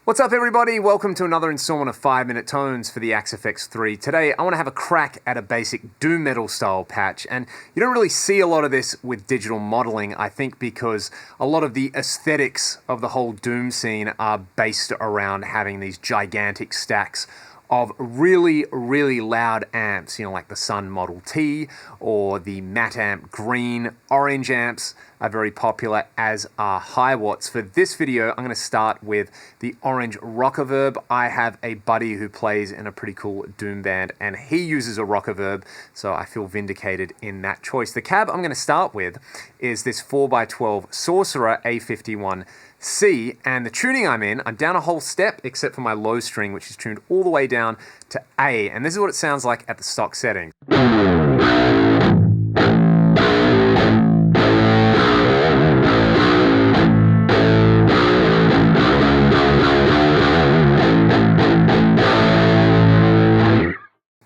What's up everybody? Welcome to another installment of 5-Minute Tones for the Axe FX 3. Today I want to have a crack at a basic doom metal style patch, and you don't really see a lot of this with digital modeling, I think because a lot of the aesthetics of the whole doom scene are based around having these gigantic stacks of really, really loud amps, like the Sun Model T or the Matte Amp Green. Orange amps are very popular, as are high watts. For this video, I'm going to start with the orange Reverb. I have a buddy who plays in a pretty cool doom band, and he uses a Reverb, so I feel vindicated in that choice. The cab I'm going to start with is this 4x12 Sorcerer A51C, and the tuning I'm down a whole step except for my low string, which is tuned all the way down to A, and this is what it sounds like at the stock settings.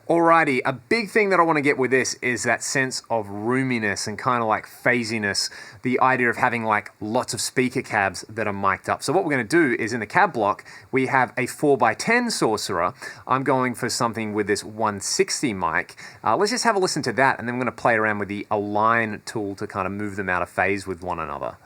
Alrighty, a big thing that I want to get with this is that sense of roominess and kind of like phasiness, the idea of having like lots of speaker cabs that are mic'd up. So what we're going to do is in the cab block, we have a 4x10 Sorcerer. I'm going for something with this 160 mic. Let's just have a listen to that, and then we're going to play around with the align tool to kind of move them out of phase with one another.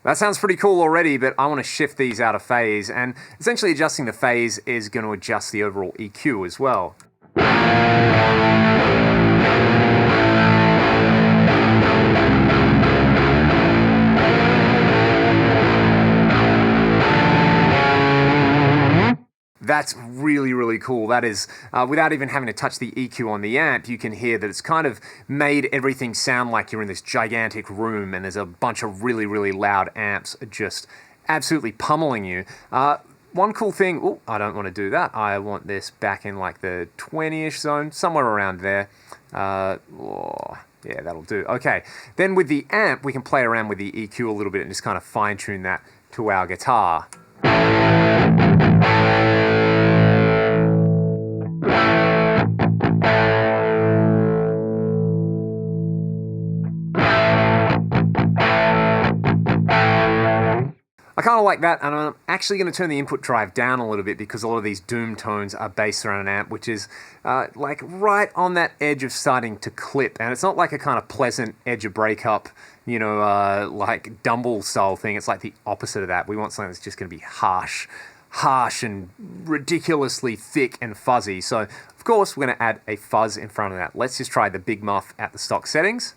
That sounds pretty cool already, but I want to shift these out of phase, and essentially adjusting the phase is going to adjust the overall EQ as well. That's really, really cool. That is, without even having to touch the EQ on the amp, you can hear that it's kind of made everything sound like you're in this gigantic room and there's a bunch of really, really loud amps just absolutely pummeling you. One cool thing, I don't want to do that. I want this back in like the 20-ish zone, somewhere around there. Yeah, that'll do. Okay, then with the amp, we can play around with the EQ a little bit and just kind of fine-tune that to our guitar. I kind of like that, and I'm actually going to turn the input drive down a little bit because a lot of these doom tones are based around an amp which is like right on that edge of starting to clip, and it's not like a kind of pleasant edge of breakup, like Dumble style thing. It's like the opposite of that. We want something that's just going to be harsh and ridiculously thick and fuzzy. So of course we're going to add a fuzz in front of that. Let's just try the big muff at the stock settings.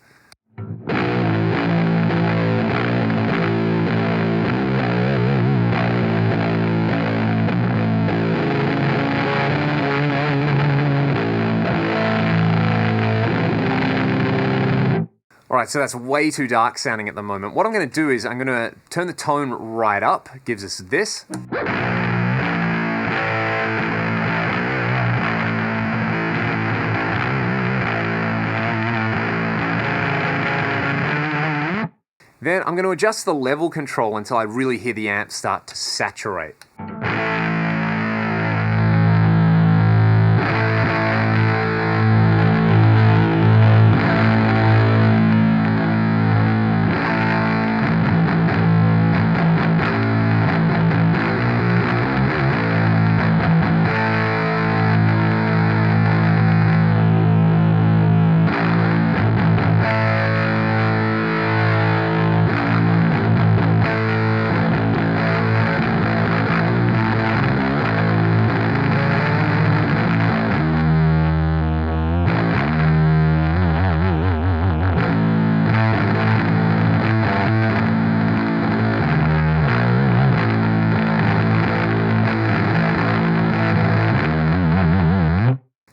Alright, so that's way too dark sounding at the moment. What I'm going to do is I'm going to turn the tone right up, gives us this. Then I'm going to adjust the level control until I really hear the amp start to saturate.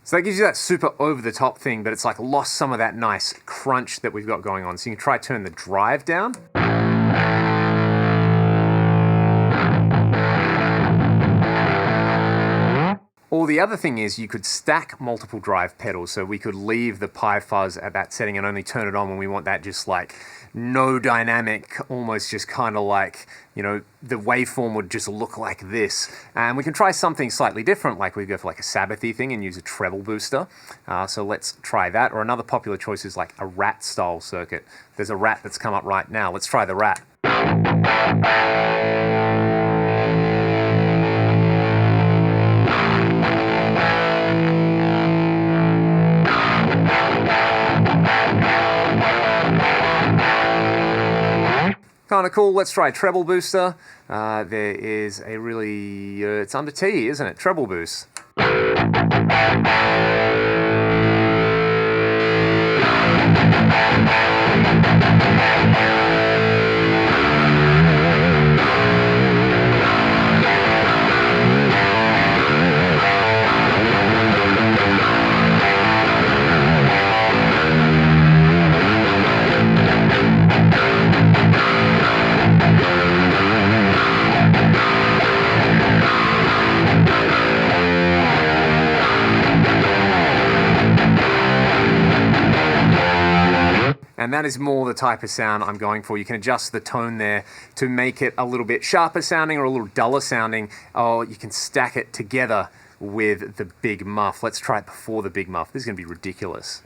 So that gives you that super over-the-top thing, but it's like lost some of that nice crunch that we've got going on. So you can try turn the drive down. Or the other thing is you could stack multiple drive pedals. So we could leave the pi fuzz at that setting and only turn it on when we want that just like no dynamic, almost just kind of like, you know, the waveform would just look like this. And we can try something slightly different, like we go for like a Sabbathy thing and use a treble booster. So let's try that. Or another popular choice is like a rat style circuit. There's a rat that's come up right now. Let's try the rat. Kind of cool. Let's try treble booster. There is a really, it's under T, isn't it? Treble boost. And that is more the type of sound I'm going for. You can adjust the tone there to make it a little bit sharper sounding or a little duller sounding. Or you can stack it together with the big muff. Let's try it before the big muff. This is going to be ridiculous.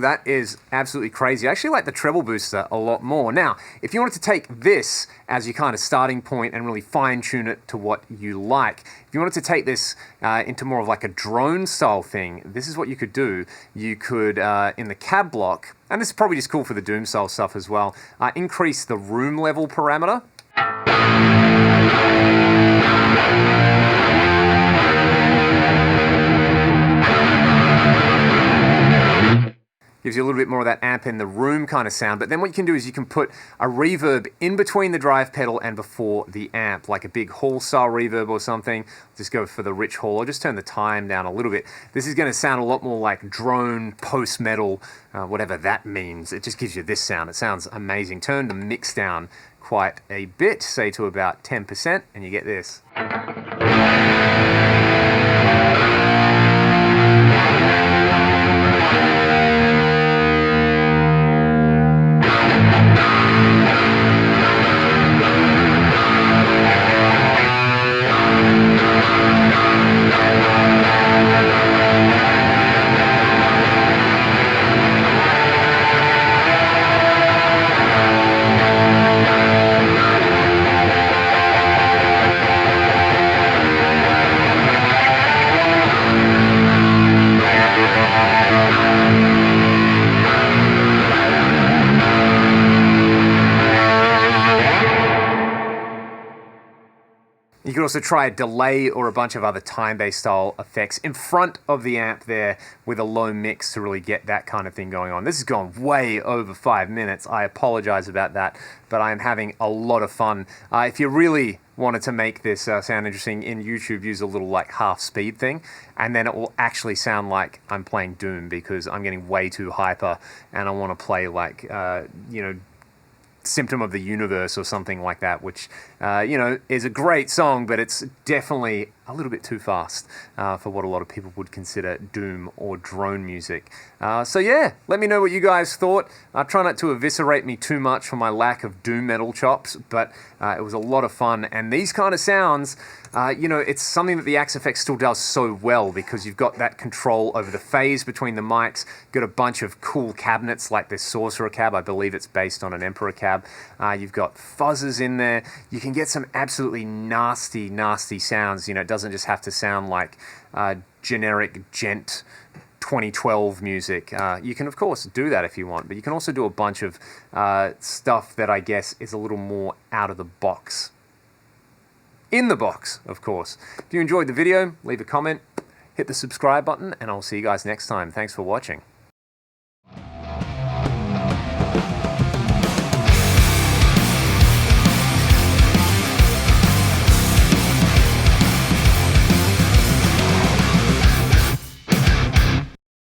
That is absolutely crazy. I actually like the treble booster a lot more. Now, if you wanted to take this as your kind of starting point and really fine tune it to what you like, if you wanted to take this into more of like a drone style thing, this is what you could do. You could, in the cab block, and this is probably just cool for the Doom style stuff as well, increase the room level parameter. Gives you a little bit more of that amp in the room kind of sound. But then what you can do is you can put a reverb in between the drive pedal and before the amp, like a big hall style reverb or something. Just go for the rich hall, or just turn the time down a little bit. This is going to sound a lot more like drone, post-metal, whatever that means. It just gives you this sound. It sounds amazing. Turn the mix down quite a bit, say to about 10%, and you get this. You could also try a delay or a bunch of other time-based style effects in front of the amp there with a low mix to really get that kind of thing going on. This has gone way over 5 minutes. I apologize about that, but I'm having a lot of fun. If you really wanted to make this sound interesting in YouTube, use a little like half speed thing, and then it will actually sound like I'm playing Doom because I'm getting way too hyper and I want to play like, you know, Symptom of the Universe or something like that, which, you know, is a great song, but it's definitely a little bit too fast for what a lot of people would consider Doom or drone music. So yeah, let me know what you guys thought. Try not to eviscerate me too much for my lack of Doom metal chops, but it was a lot of fun. And these kind of sounds, you know, it's something that the Axe-Fx still does so well because you've got that control over the phase between the mics, got a bunch of cool cabinets like this Sorcerer cab. I believe it's based on an Emperor cab. You've got fuzzes in there. You can get some absolutely nasty, nasty sounds. You know, it doesn't just have to sound like generic gent 2012 music. You can, of course, do that if you want, but you can also do a bunch of stuff that I guess is a little more out of the box. In the box, of course. If you enjoyed the video, leave a comment, hit the subscribe button, and I'll see you guys next time. Thanks for watching.